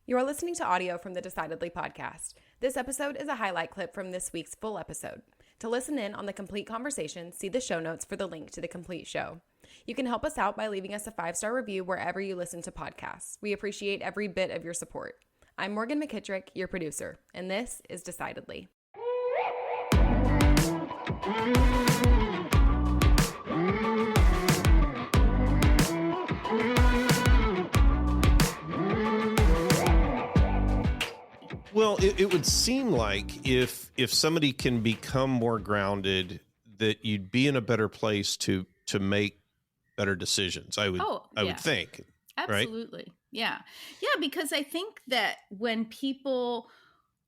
You are listening to audio from the Decidedly podcast. This episode is a highlight clip from this week's full episode. To listen in on the complete conversation, see the show notes for the link to the complete show. You can help us out by leaving us a 5-star review wherever you listen to podcasts. We appreciate every bit of your support. I'm Morgan McKittrick, your producer, and this is Decidedly. Well, it would seem like if somebody can become more grounded, that you'd be in a better place to make better decisions. I would think. Absolutely. Right? Yeah. Yeah, because I think that when people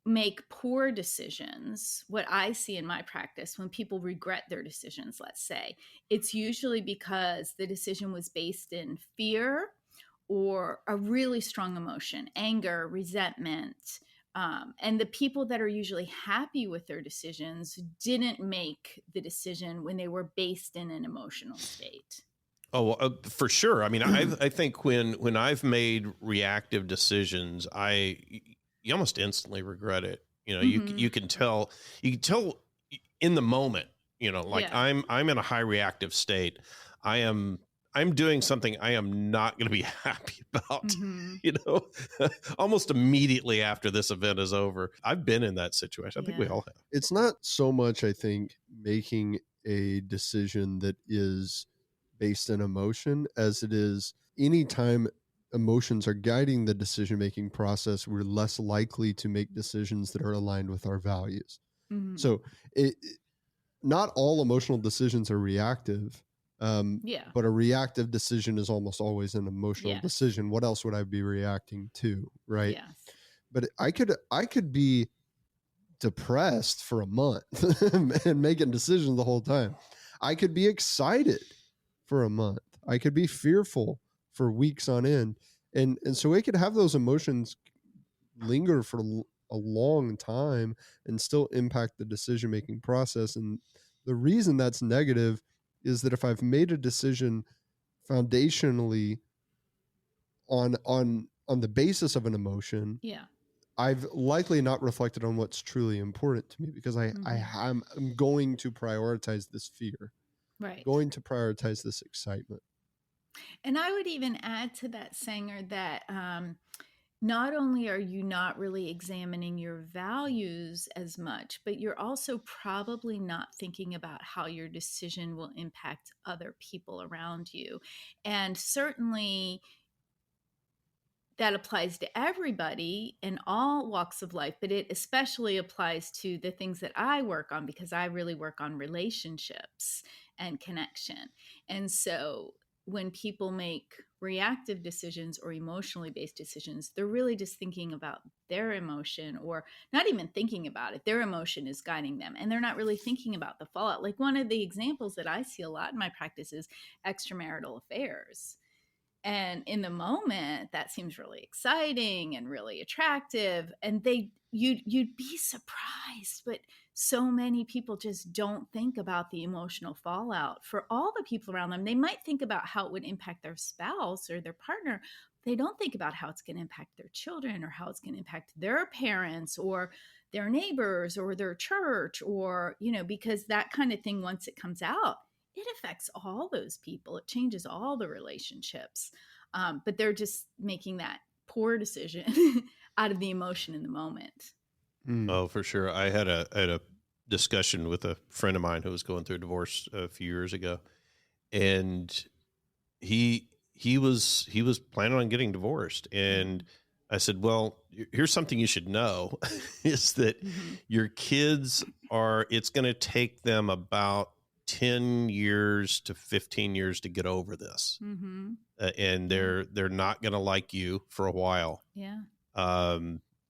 make poor decisions, what I see in my practice, when people regret their decisions, let's say, it's usually because the decision was based in fear or a really strong emotion, anger, resentment. And the people that are usually happy with their decisions didn't make the decision when they were based in an emotional state. Oh, for sure. I mean, I think when I've made reactive decisions, you almost instantly regret it. You know, you can tell in the moment. You know, like I'm in a high reactive state. I'm doing something I am not going to be happy about, you know, almost immediately after this event is over. I've been in that situation. I think we all have. It's not so much, I think, making a decision that is based in emotion as it is anytime emotions are guiding the decision-making process, we're less likely to make decisions that are aligned with our values. So not all emotional decisions are reactive. But a reactive decision is almost always an emotional decision. What else would I be reacting to? Right. Yes. But I could be depressed for a month and making decisions the whole time. I could be excited for a month. I could be fearful for weeks on end. And so it could have those emotions linger for a long time and still impact the decision-making process. And the reason that's negative is that if I've made a decision foundationally on the basis of an emotion, I've likely not reflected on what's truly important to me because I'm going to prioritize this fear, right? Going to prioritize this excitement. And I would even add to that, Sanger, that not only are you not really examining your values as much, but you're also probably not thinking about how your decision will impact other people around you. And certainly that applies to everybody in all walks of life, but it especially applies to the things that I work on because I really work on relationships and connection. And so when people make reactive decisions or emotionally based decisions, they're really just thinking about their emotion or not even thinking about it. Their emotion is guiding them and they're not really thinking about the fallout. Like one of the examples that I see a lot in my practice is extramarital affairs. And in the moment, that seems really exciting and really attractive. And you'd be surprised, but so many people just don't think about the emotional fallout for all the people around them. They might think about how it would impact their spouse or their partner. They don't think about how it's going to impact their children or how it's going to impact their parents or their neighbors or their church or, you know, because that kind of thing, once it comes out, it affects all those people. It changes all the relationships. But they're just making that poor decision out of the emotion in the moment. Oh, for sure. I had a discussion with a friend of mine who was going through a divorce a few years ago. And he was planning on getting divorced. And I said, well, here's something you should know is that your kids it's going to take them about 10 years to 15 years to get over this. And they're not going to like you for a while. Yeah.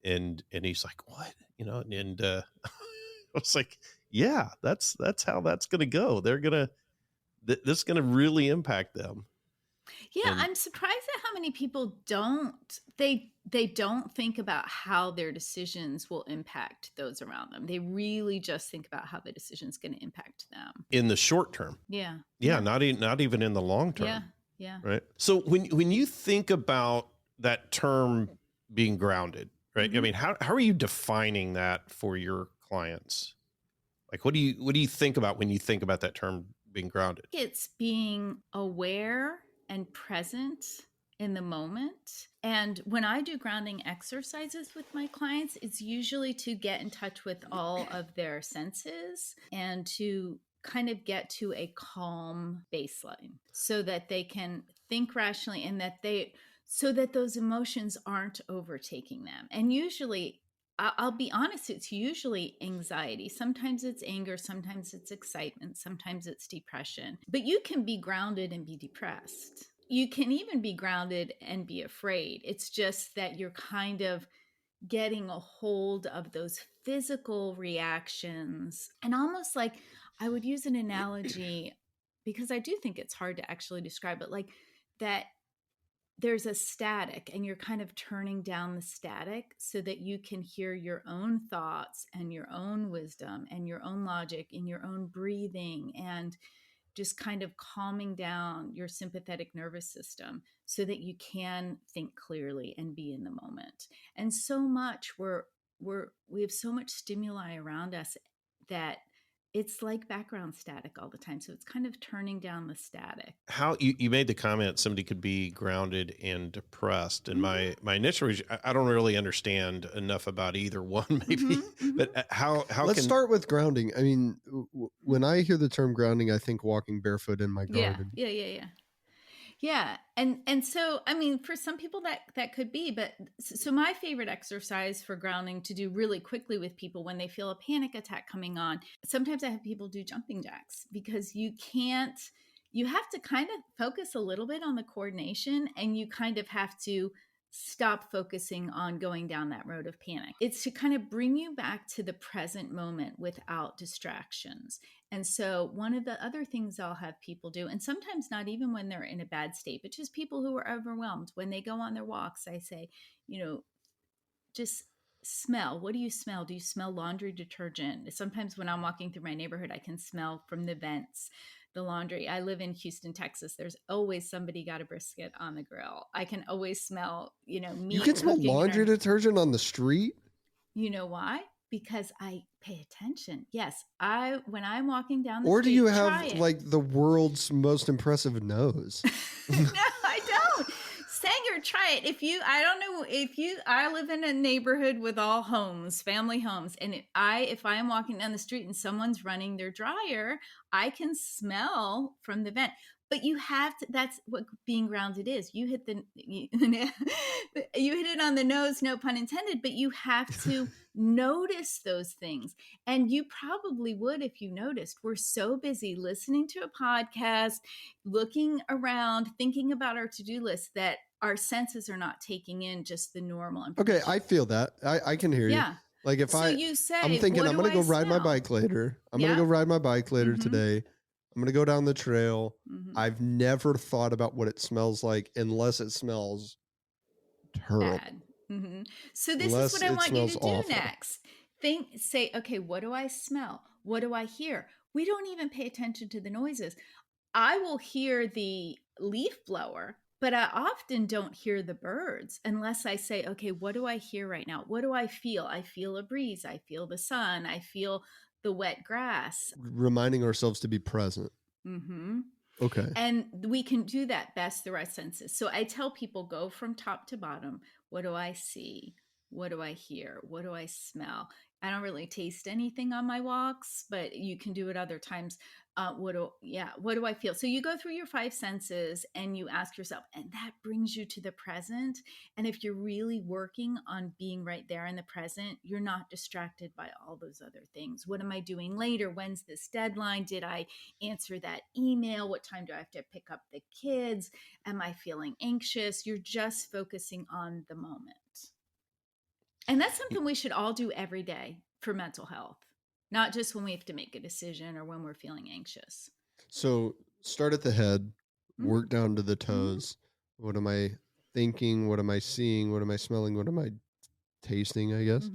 And he's like, what, you know, and I was like, yeah, that's how that's going to go. They're going to, this is going to really impact them. Yeah. I'm surprised at how many people they don't think about how their decisions will impact those around them. They really just think about how the decision is going to impact them in the short term. Yeah. Not even in the long term. Yeah. Right. So when you think about that term being grounded, right? I mean, how are you defining that for your clients? Like, what do you think about when you think about that term being grounded? It's being aware and present in the moment. And when I do grounding exercises with my clients, it's usually to get in touch with all of their senses and to kind of get to a calm baseline so that they can think rationally and so that those emotions aren't overtaking them. And usually, I'll be honest, it's usually anxiety. Sometimes it's anger, sometimes it's excitement, sometimes it's depression. But you can be grounded and be depressed. You can even be grounded and be afraid. It's just that you're kind of getting a hold of those physical reactions. And almost like I would use an analogy because I do think it's hard to actually describe it, like that there's a static and you're kind of turning down the static so that you can hear your own thoughts and your own wisdom and your own logic and your own breathing and just kind of calming down your sympathetic nervous system so that you can think clearly and be in the moment. And so much we have so much stimuli around us that it's like background static all the time. So it's kind of turning down the static. How you made the comment somebody could be grounded and depressed, and my initial I don't really understand enough about either one, maybe. But how let's start with grounding. I mean, when I hear the term grounding, I think walking barefoot in my garden. Yeah. And so, I mean, for some people that could be, but so my favorite exercise for grounding to do really quickly with people when they feel a panic attack coming on, sometimes I have people do jumping jacks because you have to kind of focus a little bit on the coordination and you kind of have to stop focusing on going down that road of panic. It's to kind of bring you back to the present moment without distractions. And so one of the other things I'll have people do, and sometimes not even when they're in a bad state, but just people who are overwhelmed, when they go on their walks, I say, just smell. What do you smell? Do you smell laundry detergent? Sometimes when I'm walking through my neighborhood, I can smell from the vents the laundry. I live in Houston, Texas. There's always somebody got a brisket on the grill. I can always smell, meat. You can smell laundry detergent on the street? You know why? Because I pay attention. Yes, when I'm walking down the street. Or do you have like the world's most impressive nose? No, I don't. Sanger, try it. I live in a neighborhood with all homes, family homes. And if I am walking down the street and someone's running their dryer, I can smell from the vent. But you have to, that's what being grounded is. You hit it on the nose, no pun intended, but you have to notice those things. And you probably would if you noticed. We're so busy listening to a podcast, looking around, thinking about our to-do list that our senses are not taking in just the normal information. Okay, I feel that. I can hear you. Like if you say, I'm thinking I'm going to go ride my bike later. I'm going to go ride my bike later today. I'm going to go down the trail. I've never thought about what it smells like unless it smells terrible. Bad. So this is what I want you to do next. Say, okay, what do I smell? What do I hear? We don't even pay attention to the noises. I will hear the leaf blower, but I often don't hear the birds unless I say, okay, what do I hear right now? What do I feel? I feel a breeze. I feel the sun. I feel the wet grass. Reminding ourselves to be present. Okay. And we can do that best through our senses. So I tell people, go from top to bottom. What do I see? What do I hear? What do I smell? I don't really taste anything on my walks, but you can do it other times. What do I feel? So you go through your 5 senses and you ask yourself, and that brings you to the present. And if you're really working on being right there in the present, you're not distracted by all those other things. What am I doing later? When's this deadline? Did I answer that email? What time do I have to pick up the kids? Am I feeling anxious? You're just focusing on the moment. And that's something we should all do every day for mental health, not just when we have to make a decision or when we're feeling anxious. So start at the head, work down to the toes. What am I thinking? What am I seeing? What am I smelling? What am I tasting, I guess?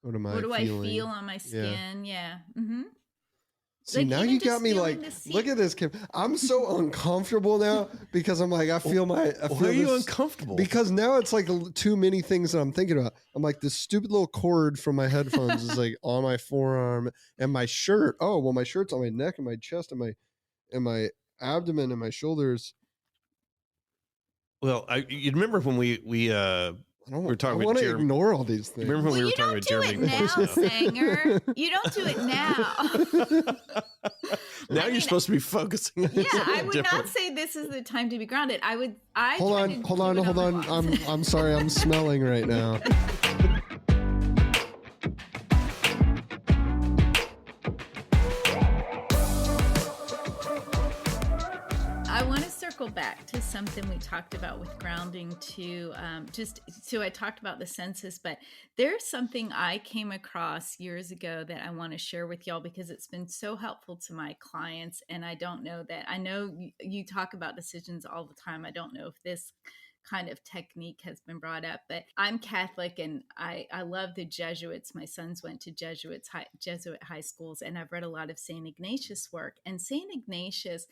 What do I feel on my skin? Yeah. See, Like, now even you just got me feeling like, the seat. look at this, Kim. I'm so uncomfortable now because I'm like, I feel Why are you this- uncomfortable? Because now it's like too many things that I'm thinking about. I'm like, this stupid little cord from my headphones is like on my forearm, and my shirt. Oh, well, my shirt's on my neck and my chest and my abdomen and my shoulders. Well, you remember when we were talking I about want to Jeremy? ignore all these things. Remember when we were You talking don't about do Jeremy? it now, Sanger. You don't do it now. Now I you're mean, supposed to be focusing on Yeah, I something would different. not say this is the time to be grounded. Hold on. I'm sorry. I'm smelling right now. I want to circle back to something we talked about with grounding too. So I talked about the senses, but there's something I came across years ago that I want to share with y'all because it's been so helpful to my clients. And I know you talk about decisions all the time. I don't know if this kind of technique has been brought up, but I'm Catholic and I love the Jesuits. My sons went to Jesuit high schools, and I've read a lot of St. Ignatius work. And St. Ignatius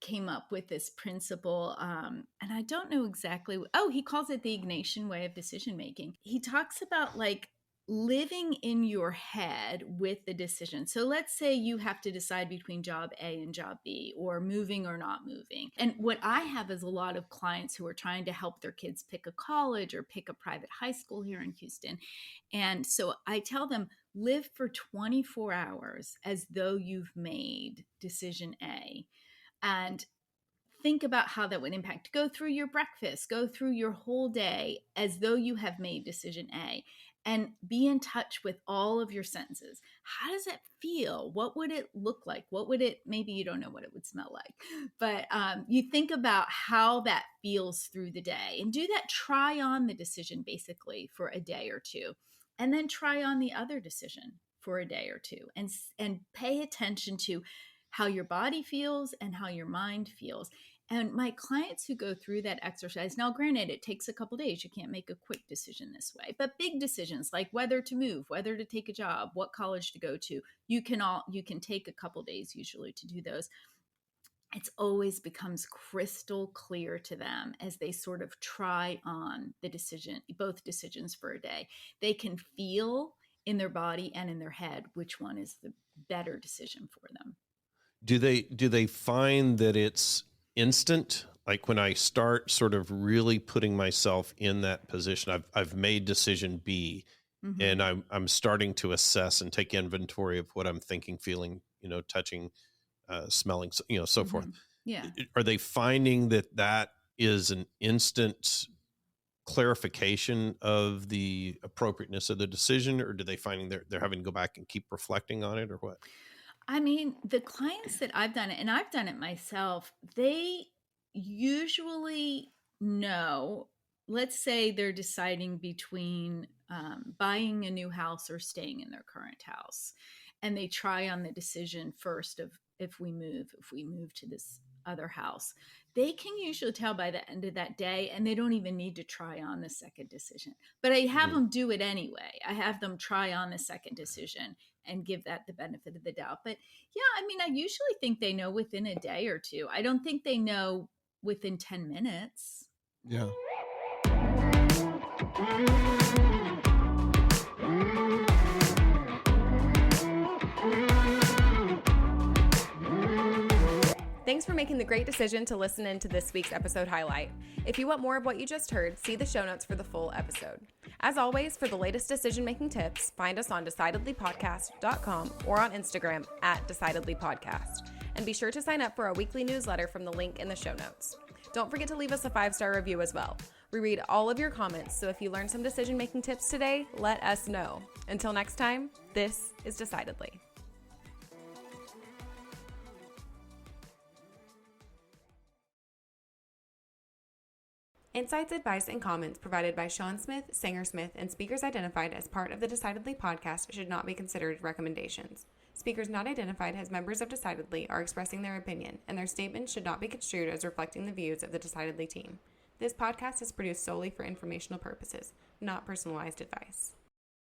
came up with this principle, and I don't know exactly. He calls it the Ignatian Way of Decision-Making. He talks about like living in your head with the decision. So let's say you have to decide between job A and job B, or moving or not moving. And what I have is a lot of clients who are trying to help their kids pick a college or pick a private high school here in Houston. And so I tell them, live for 24 hours as though you've made decision A. And think about how that would impact. Go through your breakfast, go through your whole day as though you have made decision A, and be in touch with all of your senses. How does it feel? What would it look like? Maybe you don't know what it would smell like, but you think about how that feels through the day, and do that. Try on the decision basically for a day or two, and then try on the other decision for a day or two, and pay attention to how your body feels and how your mind feels. And my clients who go through that exercise, now granted, it takes a couple days. You can't make a quick decision this way, but big decisions like whether to move, whether to take a job, what college to go to, you can take a couple days usually to do those. It's always becomes crystal clear to them as they sort of try on both decisions for a day. They can feel in their body and in their head which one is the better decision for them. Do they find that it's instant? Like when I start sort of really putting myself in that position, I've made decision B, Mm-hmm. and I'm starting to assess and take inventory of what I'm thinking, feeling, touching, smelling, so Mm-hmm. forth. Yeah. Are they finding that is an instant clarification of the appropriateness of the decision, or do they finding they're having to go back and keep reflecting on it, or what? I mean, the clients that I've done it, and I've done it myself, they usually know, let's say they're deciding between buying a new house or staying in their current house. And they try on the decision first of if we move to this other house. They can usually tell by the end of that day, and they don't even need to try on the second decision. But I have them do it anyway. I have them try on the second decision and give that the benefit of the doubt. But yeah, I mean, I usually think they know within a day or two. I don't think they know within 10 minutes. Yeah. Thanks for making the great decision to listen in to this week's episode highlight. If you want more of what you just heard, see the show notes for the full episode. As always, for the latest decision-making tips, find us on decidedlypodcast.com or on Instagram @decidedlypodcast. And be sure to sign up for our weekly newsletter from the link in the show notes. Don't forget to leave us a 5-star review as well. We read all of your comments, so if you learned some decision-making tips today, let us know. Until next time, this is Decidedly. Insights, advice, and comments provided by Sean Smith, Sanger Smith, and speakers identified as part of the Decidedly podcast should not be considered recommendations. Speakers not identified as members of Decidedly are expressing their opinion, and their statements should not be construed as reflecting the views of the Decidedly team. This podcast is produced solely for informational purposes, not personalized advice.